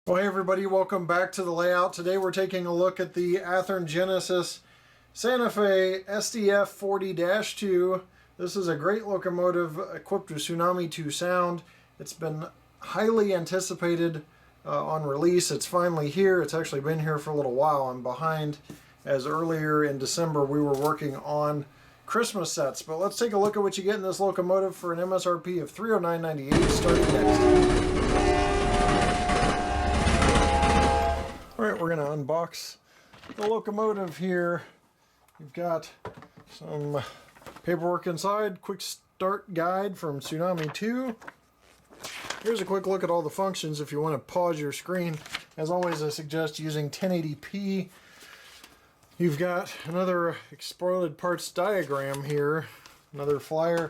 Well, hey everybody, welcome back to the layout. Today we're taking a look at the Athearn Genesis Santa Fe SDF40-2. This is a great locomotive equipped with Tsunami 2 sound. It's been highly anticipated on release. It's finally here. It's actually been here for a little while. I'm behind, as earlier in December we were working on Christmas sets. But let's take a look at what you get in this locomotive for an MSRP of $309.98 starting next. Alright, we're going to unbox the locomotive here. You've got some paperwork inside, quick start guide from Tsunami 2. Here's a quick look at all the functions if you want to pause your screen. As always, I suggest using 1080p. You've got another exploded parts diagram here, another flyer,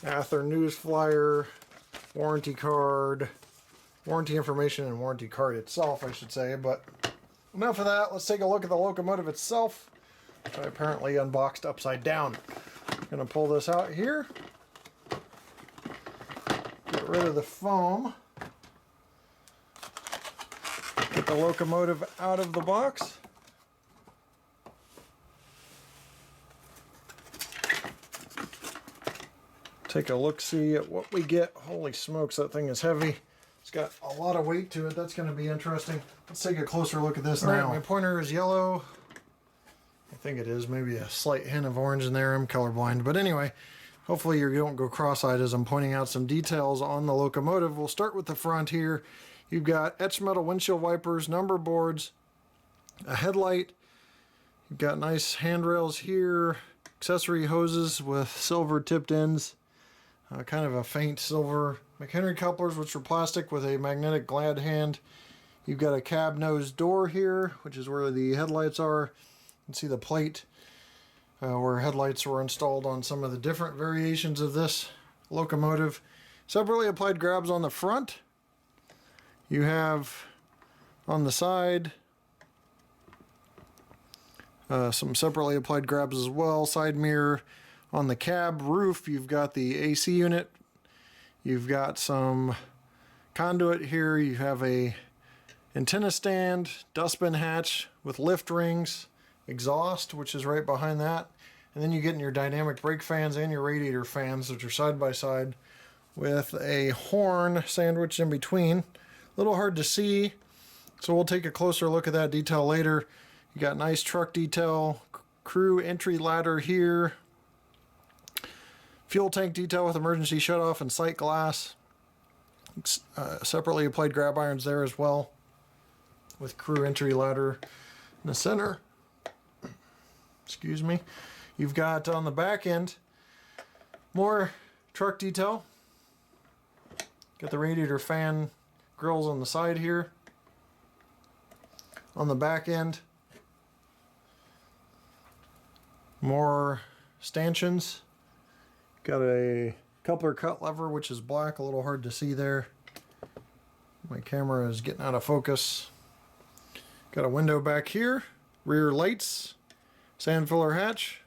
Athearn news flyer, warranty card, warranty information and warranty card itself, I should say. But enough of that. Let's take a look at the locomotive itself, which I apparently unboxed upside down. I'm going to pull this out here, get rid of the foam, get the locomotive out of the box. Take a look-see at what we get. Holy smokes, that thing is heavy. It's got a lot of weight to it. That's going to be interesting. Let's take a closer look at this now. Right, my pointer is yellow. I think it is. Maybe a slight hint of orange in there. I'm colorblind. But anyway, hopefully you don't go cross-eyed as I'm pointing out some details on the locomotive. We'll start with the front here. You've got etched metal windshield wipers, number boards, a headlight. You've got nice handrails here, accessory hoses with silver tipped ends. Kind of a faint silver. McHenry couplers, which are plastic with a magnetic glad hand. You've got a cab nose door here, which is where the headlights are. You can see the plate where headlights were installed on some of the different variations of this locomotive. Separately applied grabs on the front. You have on the side some separately applied grabs as well. Side mirror. On the cab roof, you've got the AC unit. You've got some conduit here. You have a antenna stand, dustbin hatch with lift rings, exhaust, which is right behind that. And then you get in your dynamic brake fans and your radiator fans, which are side by side with a horn sandwiched in between. A little hard to see, so we'll take a closer look at that detail later. You got nice truck detail, crew entry ladder here. Fuel tank detail with emergency shutoff and sight glass. Separately applied grab irons there as well, with crew entry ladder in the center. Excuse me. You've got on the back end more truck detail. Got the radiator fan grills on the side here. On the back end, more stanchions. Got a coupler cut lever, which is black, a little hard to see there. My camera is getting out of focus. Got a window back here, rear lights, sand filler hatch,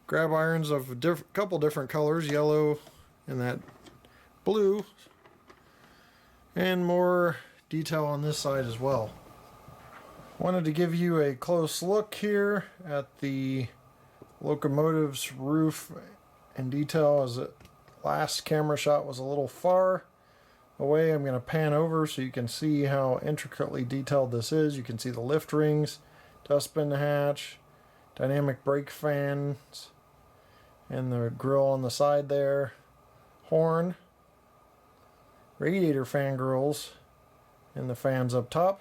grab irons of a couple different colors, yellow and that blue, and more detail on this side as well. Wanted to give you a close look here at the locomotive's roof in detail, as the last camera shot was a little far away. I'm going to pan over so you can see how intricately detailed this is. You can see the lift rings, dustbin hatch, dynamic brake fans, and the grill on the side there, horn, radiator fan grills, and the fans up top.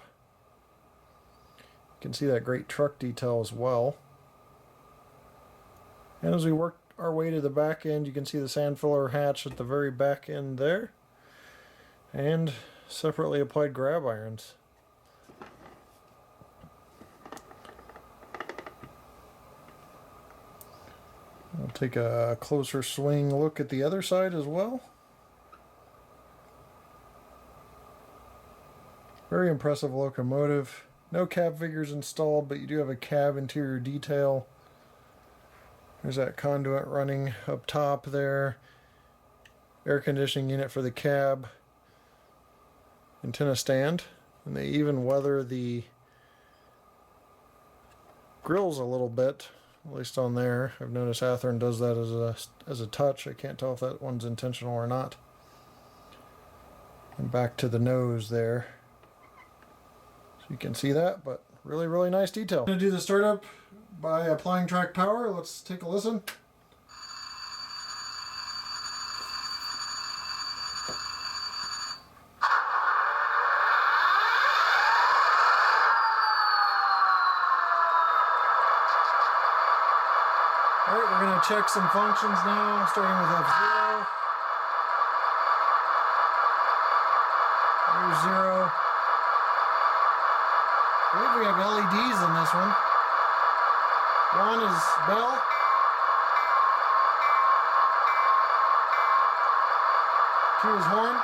You can see that great truck detail as well. And as we work our way to the back end, you can see the sand filler hatch at the very back end there, and separately applied grab irons. We'll take a closer swing look at the other side as well. Very impressive locomotive. No cab figures installed, but you do have a cab interior detail. There's that conduit running up top there. Air conditioning unit for the cab. antenna stand, and they even weather the grills a little bit, at least on there. I've noticed Athearn does that as a touch. I can't tell if that one's intentional or not. And back to the nose there, so you can see that, but really, really nice detail. I'm going to do the startup by applying track power. Let's take a listen. Alright, we're going to check some functions now, starting with F0. There's 0. I believe we have LEDs in this one. 1 is bell. 2 is horn.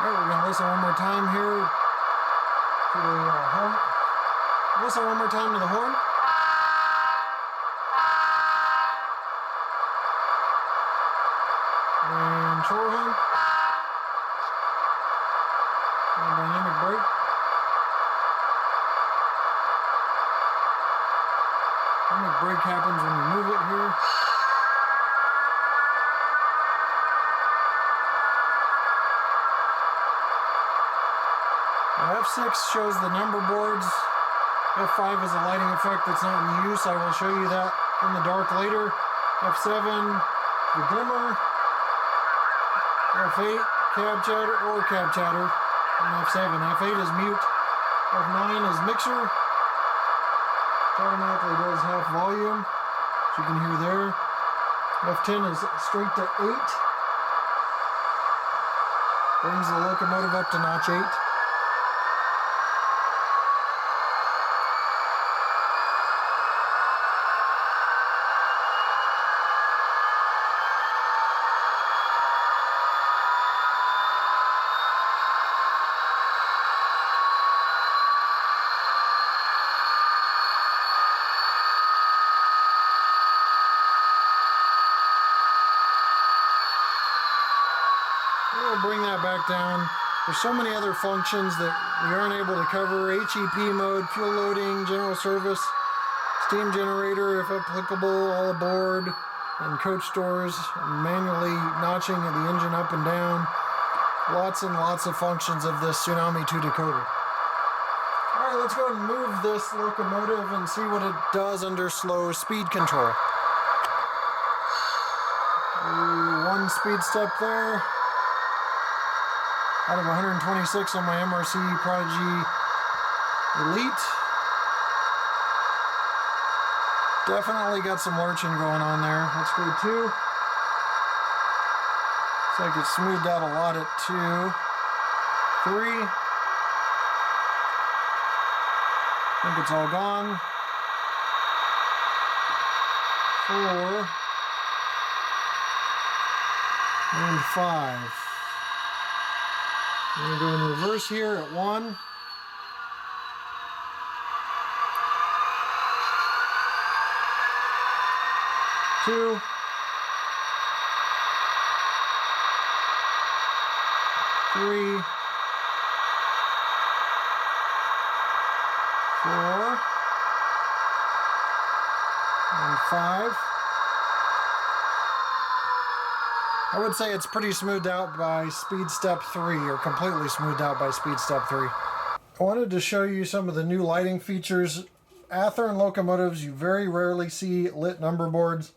Alright, we're going to listen one more time here to the horn. Listen one more time to the horn. And shore horn. And dynamic brake. Dynamic brake happens when you move it here. F6 shows the number boards. F5 is a lighting effect that's not in use. I will show you that in the dark later. F7, the dimmer. F8, cab chatter or cab chatter. And F7. F8 is mute. F9 is mixer. Which automatically does half volume, as you can hear there. F10 is straight to 8. Brings the locomotive up to notch 8. We'll bring that back down. There's so many other functions that we aren't able to cover. HEP mode, fuel loading, general service, steam generator if applicable, all aboard, and coach doors, manually notching of the engine up and down. Lots and lots of functions of this Tsunami 2 decoder. Alright, let's go and move this locomotive and see what it does under slow speed control. 1 speed step there. Out of 126 on my MRC Prodigy Elite. Definitely got some lurching going on there. Let's go 2. Looks like it smoothed out a lot at 2. 3. I think it's all gone. 4. And 5. I'm going to go in reverse here at 1. 2. 3. 4. And 5. I would say it's pretty smoothed out by speed step 3, or completely smoothed out by speed step 3. I wanted to show you some of the new lighting features. Athearn locomotives, you very rarely see lit number boards.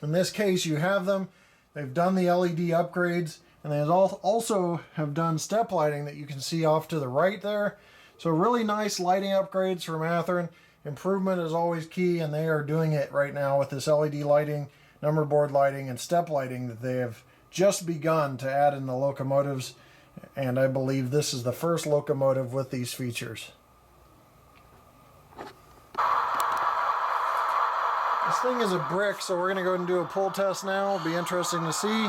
In this case, you have them. They've done the LED upgrades, and they also have done step lighting that you can see off to the right there. So really nice lighting upgrades from Athearn. Improvement is always key, and they are doing it right now with this LED lighting, number board lighting, and step lighting that they have just begun to add in the locomotives. And I believe this is the first locomotive with these features. This thing is a brick, so we're going to go ahead and do a pull test now. It'll be interesting to see.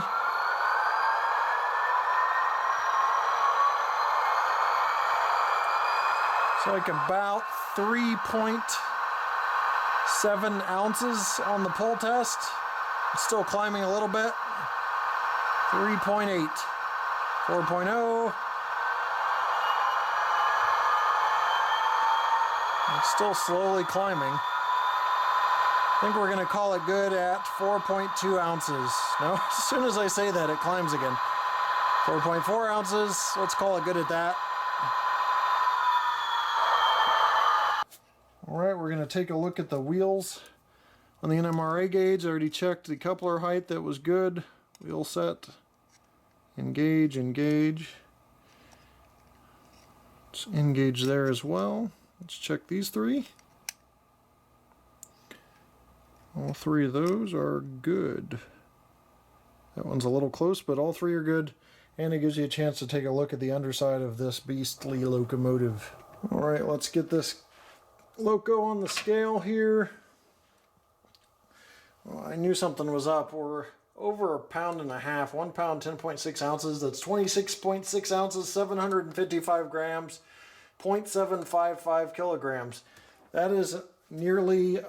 It's like about 3.7 ounces on the pull test. It's still climbing a little bit. 3.8, 4.0. It's still slowly climbing. I think we're going to call it good at 4.2 ounces. No, as soon as I say that, it climbs again. 4.4 ounces, let's call it good at that. Alright, we're going to take a look at the wheels on the NMRA gauge. I already checked the coupler height, that was good. Wheel set, engage, engage. Let's engage there as well. Let's check these three. All three of those are good. That one's a little close, but all three are good. And it gives you a chance to take a look at the underside of this beastly locomotive. Alright, let's get this loco on the scale here. Well, I knew something was up. We're over 1.5 pounds, 1 pound, 10.6 ounces. That's 26.6 ounces, 755 grams, 0.755 kilograms. That is nearly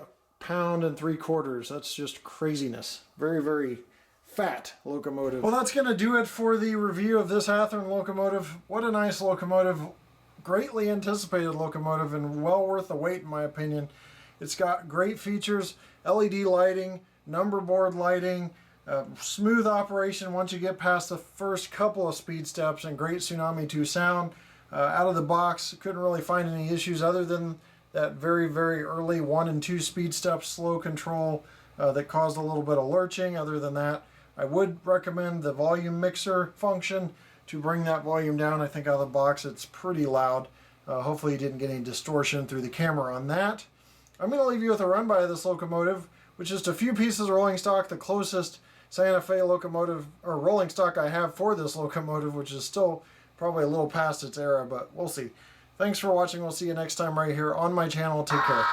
1.75 pounds. That's just craziness. Very, very fat locomotive. Well, that's going to do it for the review of this Athearn locomotive. What a nice locomotive. Greatly anticipated locomotive and well worth the wait in my opinion. It's got great features, LED lighting, number board lighting, smooth operation once you get past the first couple of speed steps, and great Tsunami 2 sound. Out of the box, couldn't really find any issues other than that very, very early 1 and 2 speed step slow control that caused a little bit of lurching. Other than that, I would recommend the volume mixer function to bring that volume down. I think out of the box it's pretty loud. Hopefully you didn't get any distortion through the camera on that. I'm going to leave you with a run by of this locomotive, which is just a few pieces of rolling stock. The closest Santa Fe locomotive or rolling stock I have for this locomotive, which is still probably a little past its era, but we'll see. Thanks for watching. We'll see you next time right here on my channel. Take care.